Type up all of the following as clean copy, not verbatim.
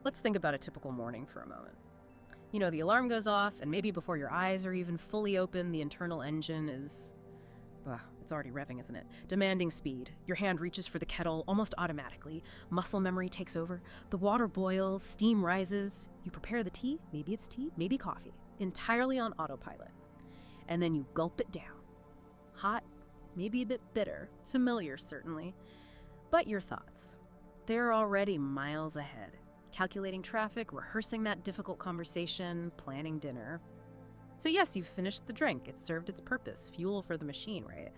Let's think about a typical morning for a moment. You know, the alarm goes off, and maybe before your eyes are even fully open, the internal engine is, well, it's already revving, isn't it? Demanding speed. Your hand reaches for the kettle almost automatically. Muscle memory takes over. The water boils, steam rises. You prepare the tea, maybe coffee, entirely on autopilot. And then you gulp it down. Hot, maybe a bit bitter, familiar certainly. But your thoughts, they're already miles ahead. Calculating traffic, rehearsing that difficult conversation, planning dinner. So yes, you've finished the drink. It served its purpose, fuel for the machine, right?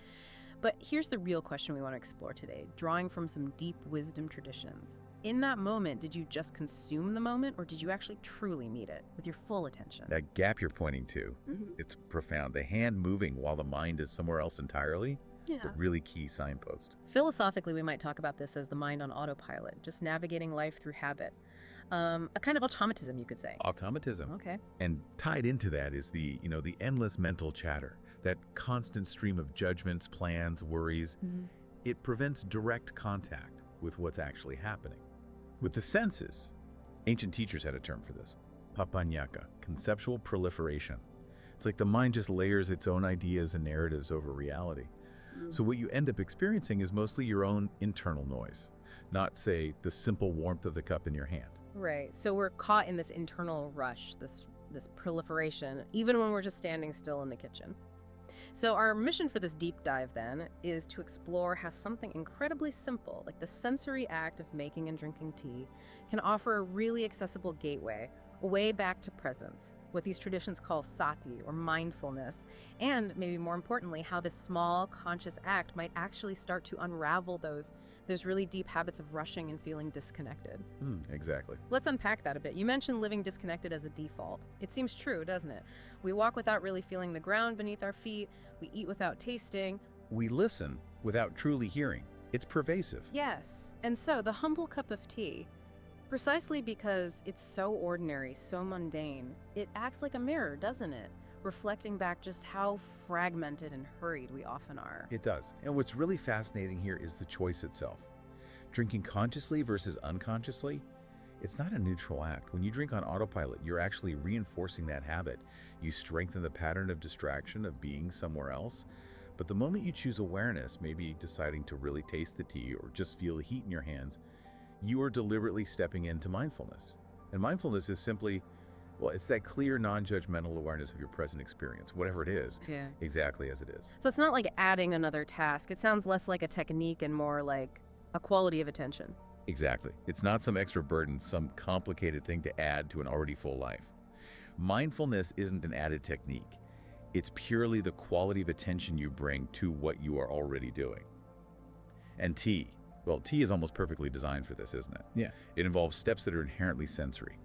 But here's the real question we want to explore today, drawing from some deep wisdom traditions. In that moment, did you just consume the moment, or did you actually truly meet it with your full attention? That gap you're pointing to, it's profound. The hand moving while the mind is somewhere else entirely. It's a really key signpost. Philosophically, we might talk about this as the mind on autopilot, just navigating life through habit. A kind of automatism, you could say. Automatism. Okay. And tied into that is the endless mental chatter, that constant stream of judgments, plans, worries. It prevents direct contact with what's actually happening. With the senses, ancient teachers had a term for this, papanyaka, conceptual proliferation. It's like the mind just layers its own ideas and narratives over reality. So what you end up experiencing is mostly your own internal noise, not, say, the simple warmth of the cup in your hand. Right. So we're caught in this internal rush, this proliferation, even when we're just standing still in the kitchen. So our mission for this deep dive, then, is to explore how something incredibly simple, like the sensory act of making and drinking tea, can offer a really accessible gateway, a way back to presence, what these traditions call sati, or mindfulness, and maybe more importantly, how this small, conscious act might actually start to unravel those really deep habits of rushing and feeling disconnected. Exactly. Let's unpack that a bit. You mentioned living disconnected as a default. It seems true, doesn't it? We walk without really feeling the ground beneath our feet. We eat without tasting. We listen without truly hearing. It's pervasive. Yes. And so the humble cup of tea, precisely because it's so ordinary, so mundane, it acts like a mirror, doesn't it? Reflecting back just how fragmented and hurried we often are. It does. And what's really fascinating here is the choice itself. Drinking consciously versus unconsciously, it's not a neutral act. When you drink on autopilot, you're actually reinforcing that habit. You strengthen the pattern of distraction, of being somewhere else. But the moment you choose awareness, maybe deciding to really taste the tea or just feel the heat in your hands, you are deliberately stepping into mindfulness. And mindfulness is simply, well, it's that clear, non-judgmental awareness of your present experience, whatever it is, exactly as it is. So it's not like adding another task. It sounds less like a technique and more like a quality of attention. Exactly. It's not some extra burden, some complicated thing to add to an already full life. Mindfulness isn't an added technique. It's purely the quality of attention you bring to what you are already doing. And tea. Well, tea is almost perfectly designed for this, isn't it? Yeah. It involves steps that are inherently sensory.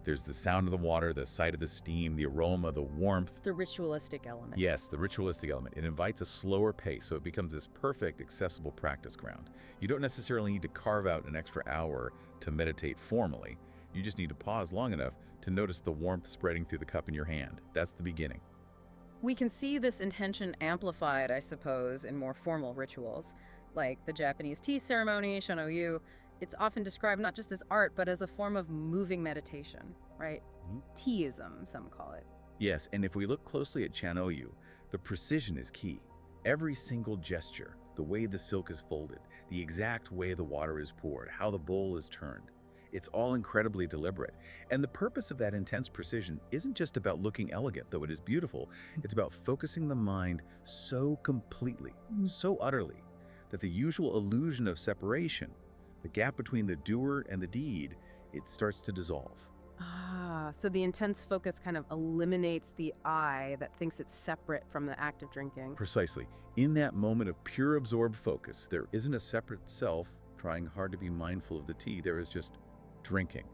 There's the sound of the water, the sight of the steam, the aroma, the warmth. The ritualistic element. Yes, the ritualistic element. It invites a slower pace, so it becomes this perfect, accessible practice ground. You don't necessarily need to carve out an extra hour to meditate formally. You just need to pause long enough to notice the warmth spreading through the cup in your hand. That's the beginning. We can see this intention amplified, I suppose, in more formal rituals, like the Japanese tea ceremony, Shono-yu. It's often described not just as art, but as a form of moving meditation, right? Teaism, some call it. Yes, and if we look closely at Shono-yu, the precision is key. Every single gesture, the way the silk is folded, the exact way the water is poured, how the bowl is turned, it's all incredibly deliberate. And the purpose of that intense precision isn't just about looking elegant, though it is beautiful. It's about focusing the mind so completely, so utterly, that the usual illusion of separation, the gap between the doer and the deed, it starts to dissolve. So the intense focus kind of eliminates the I that thinks it's separate from the act of drinking. Precisely. In that moment of pure absorbed focus, there isn't a separate self trying hard to be mindful of the tea. There is just drinking.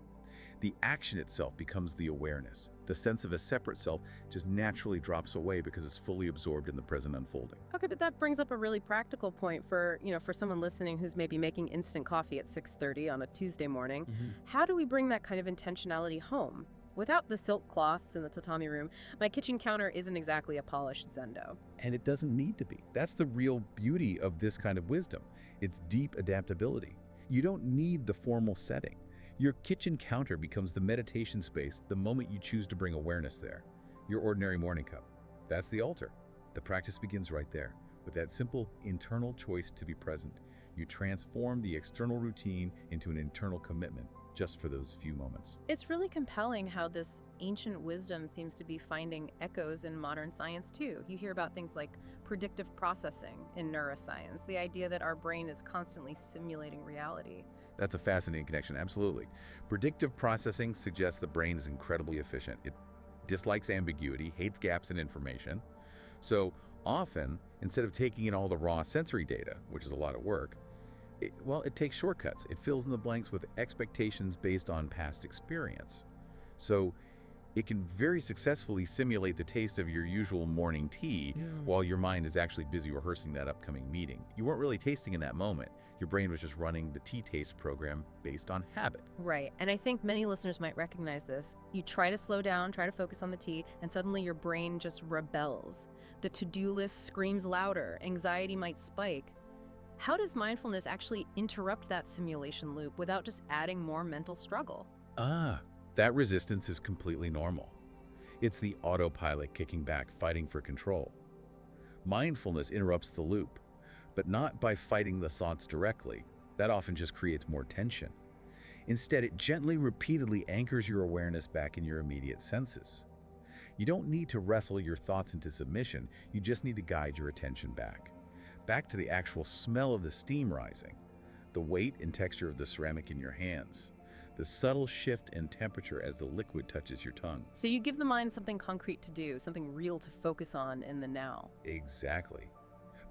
The action itself becomes the awareness. The sense of a separate self just naturally drops away because it's fully absorbed in the present unfolding. Okay, but that brings up a really practical point for someone listening who's maybe making instant coffee at 6:30 on a Tuesday morning. How do we bring that kind of intentionality home? Without the silk cloths in the tatami room, my kitchen counter isn't exactly a polished zendo. And it doesn't need to be. That's the real beauty of this kind of wisdom. It's deep adaptability. You don't need the formal setting. Your kitchen counter becomes the meditation space the moment you choose to bring awareness there. Your ordinary morning cup. That's the altar. The practice begins right there. With that simple internal choice to be present, you transform the external routine into an internal commitment just for those few moments. It's really compelling how this ancient wisdom seems to be finding echoes in modern science too. You hear about things like predictive processing in neuroscience, the idea that our brain is constantly simulating reality. That's a fascinating connection, absolutely. Predictive processing suggests the brain is incredibly efficient. It dislikes ambiguity, hates gaps in information. So often, instead of taking in all the raw sensory data, which is a lot of work, it takes shortcuts. It fills in the blanks with expectations based on past experience. So it can very successfully simulate the taste of your usual morning tea while your mind is actually busy rehearsing that upcoming meeting. You weren't really tasting in that moment. Your brain was just running the tea taste program based on habit. Right, and I think many listeners might recognize this. You try to slow down, try to focus on the tea, and suddenly your brain just rebels. The to-do list screams louder, anxiety might spike. How does mindfulness actually interrupt that simulation loop without just adding more mental struggle? That resistance is completely normal. It's the autopilot kicking back, fighting for control. Mindfulness interrupts the loop, but not by fighting the thoughts directly. That often just creates more tension. Instead, it gently, repeatedly anchors your awareness back in your immediate senses. You don't need to wrestle your thoughts into submission, you just need to guide your attention back to the actual smell of the steam rising, the weight and texture of the ceramic in your hands, the subtle shift in temperature as the liquid touches your tongue. So you give the mind something concrete to do, something real to focus on in the now. Exactly.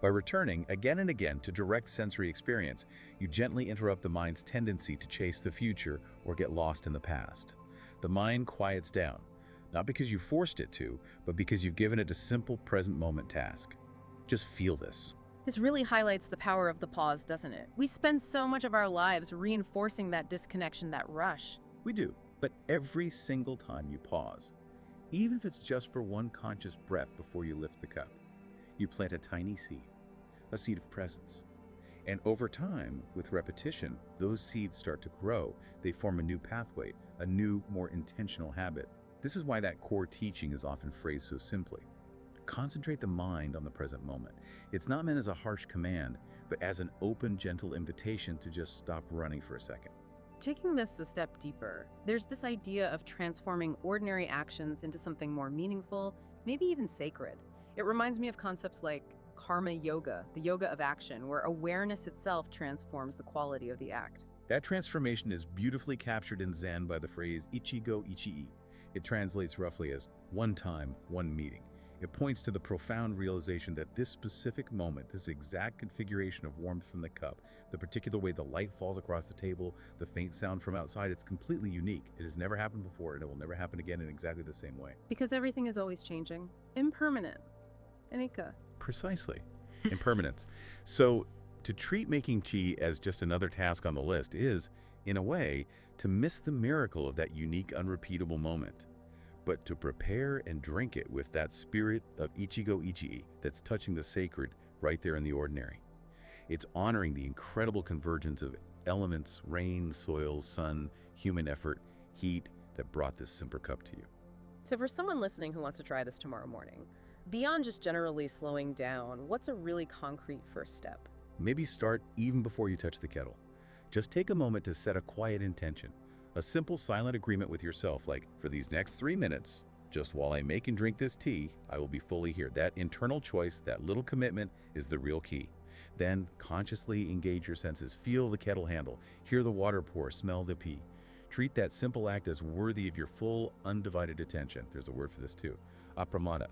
By returning again and again to direct sensory experience, you gently interrupt the mind's tendency to chase the future or get lost in the past. The mind quiets down, not because you forced it to, but because you've given it a simple present moment task. Just feel this. This really highlights the power of the pause, doesn't it? We spend so much of our lives reinforcing that disconnection, that rush. We do, but every single time you pause, even if it's just for one conscious breath before you lift the cup, you plant a tiny seed, a seed of presence. And over time, with repetition, those seeds start to grow. They form a new pathway, a new, more intentional habit. This is why that core teaching is often phrased so simply. Concentrate the mind on the present moment. It's not meant as a harsh command, but as an open, gentle invitation to just stop running for a second. Taking this a step deeper, there's this idea of transforming ordinary actions into something more meaningful, maybe even sacred. It reminds me of concepts like karma yoga, the yoga of action, where awareness itself transforms the quality of the act. That transformation is beautifully captured in Zen by the phrase ichi-go, ichi-e. It translates roughly as one time, one meeting. It points to the profound realization that this specific moment, this exact configuration of warmth from the cup, the particular way the light falls across the table, the faint sound from outside, it's completely unique. It has never happened before, and it will never happen again in exactly the same way. Because everything is always changing, impermanent. Anika. Precisely. Impermanence. So, to treat making chi as just another task on the list is, in a way, to miss the miracle of that unique, unrepeatable moment. But to prepare and drink it with that spirit of ichi-go, ichi-e that's touching the sacred right there in the ordinary. It's honoring the incredible convergence of elements, rain, soil, sun, human effort, heat that brought this simple cup to you. So for someone listening who wants to try this tomorrow morning, beyond just generally slowing down, what's a really concrete first step? Maybe start even before you touch the kettle. Just take a moment to set a quiet intention. A simple silent agreement with yourself, like, for these next 3 minutes, just while I make and drink this tea, I will be fully here. That internal choice, that little commitment is the real key. Then consciously engage your senses. Feel the kettle handle, hear the water pour, smell the pee. Treat that simple act as worthy of your full, undivided attention. There's a word for this too. Apramata.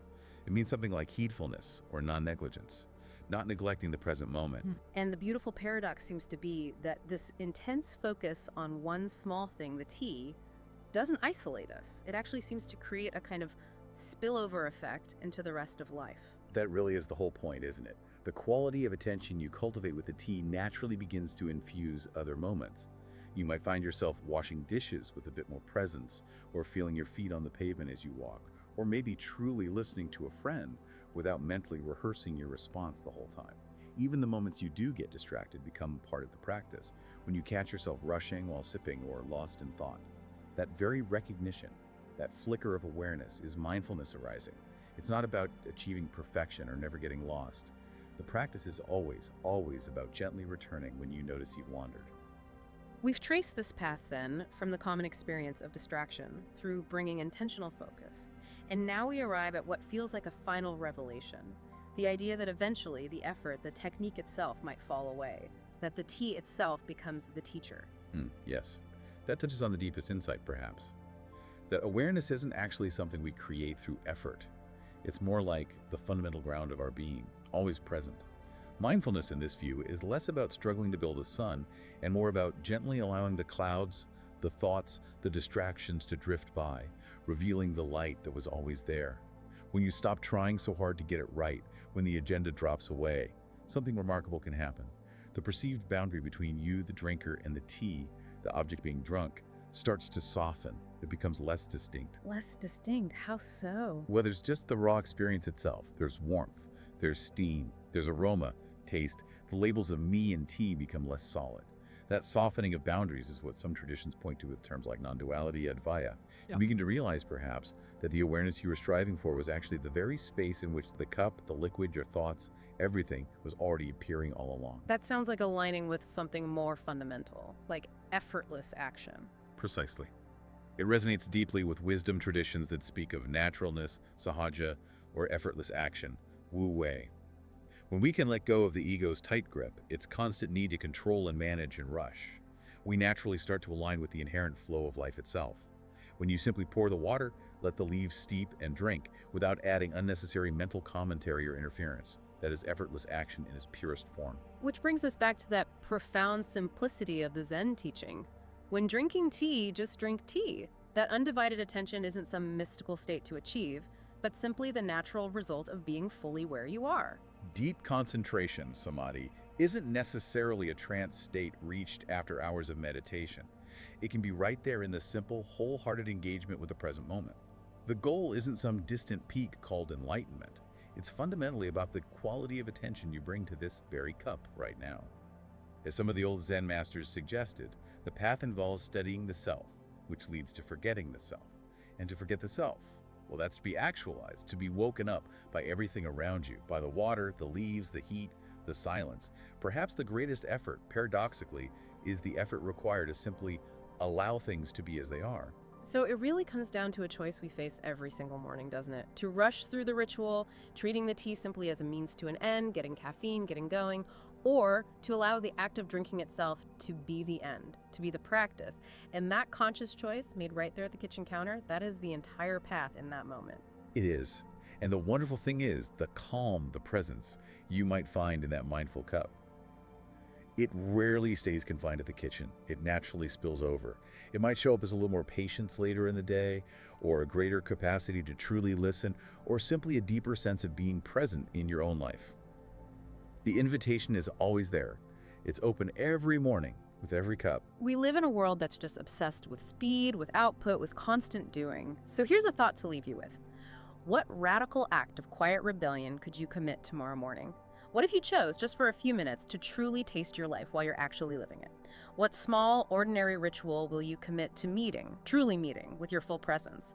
It means something like heedfulness or non-negligence. Not neglecting the present moment. And the beautiful paradox seems to be that this intense focus on one small thing, the tea, doesn't isolate us. It actually seems to create a kind of spillover effect into the rest of life. That really is the whole point, isn't it? The quality of attention you cultivate with the tea naturally begins to infuse other moments. You might find yourself washing dishes with a bit more presence, or feeling your feet on the pavement as you walk, or maybe truly listening to a friend without mentally rehearsing your response the whole time. Even the moments you do get distracted become part of the practice. When you catch yourself rushing while sipping or lost in thought, that very recognition, that flicker of awareness is mindfulness arising. It's not about achieving perfection or never getting lost. The practice is always, always about gently returning when you notice you've wandered. We've traced this path then from the common experience of distraction through bringing intentional focus. And now we arrive at what feels like a final revelation. The idea that eventually the effort, the technique itself might fall away, that the tea itself becomes the teacher. Yes, that touches on the deepest insight perhaps. That awareness isn't actually something we create through effort. It's more like the fundamental ground of our being, always present. Mindfulness in this view is less about struggling to build a sun and more about gently allowing the clouds, the thoughts, the distractions to drift by, revealing the light that was always there. When you stop trying so hard to get it right, when the agenda drops away, something remarkable can happen. The perceived boundary between you, the drinker, and the tea, the object being drunk, starts to soften. It becomes less distinct. Less distinct? How so? Well, there's just the raw experience itself. There's warmth, there's steam, there's aroma, taste. The labels of me and tea become less solid. That softening of boundaries is what some traditions point to with terms like non-duality, advaya. You begin to realize, perhaps, that the awareness you were striving for was actually the very space in which the cup, the liquid, your thoughts, everything was already appearing all along. That sounds like aligning with something more fundamental, like effortless action. Precisely. It resonates deeply with wisdom traditions that speak of naturalness, sahaja, or effortless action, wu wei. When we can let go of the ego's tight grip, its constant need to control and manage and rush, we naturally start to align with the inherent flow of life itself. When you simply pour the water, let the leaves steep and drink without adding unnecessary mental commentary or interference. That is effortless action in its purest form. Which brings us back to that profound simplicity of the Zen teaching. When drinking tea, just drink tea. That undivided attention isn't some mystical state to achieve, but simply the natural result of being fully where you are. Deep concentration, samadhi, isn't necessarily a trance state reached after hours of meditation. It can be right there in the simple, wholehearted engagement with the present moment. The goal isn't some distant peak called enlightenment. It's fundamentally about the quality of attention you bring to this very cup right now. As some of the old Zen masters suggested, the path involves studying the self, which leads to forgetting the self. And to forget the self, well, that's to be actualized, to be woken up by everything around you, by the water, the leaves, the heat, the silence. Perhaps the greatest effort, paradoxically, is the effort required to simply allow things to be as they are. So it really comes down to a choice we face every single morning, doesn't it? To rush through the ritual, treating the tea simply as a means to an end, getting caffeine, getting going, or to allow the act of drinking itself to be the end, to be the practice. And that conscious choice made right there at the kitchen counter, that is the entire path in that moment. It is. And the wonderful thing is the calm, the presence you might find in that mindful cup. It rarely stays confined to the kitchen. It naturally spills over. It might show up as a little more patience later in the day, or a greater capacity to truly listen, or simply a deeper sense of being present in your own life. The invitation is always there. It's open every morning with every cup. We live in a world that's just obsessed with speed, with output, with constant doing. So here's a thought to leave you with. What radical act of quiet rebellion could you commit tomorrow morning? What if you chose, just for a few minutes, to truly taste your life while you're actually living it? What small, ordinary ritual will you commit to meeting, truly meeting, with your full presence?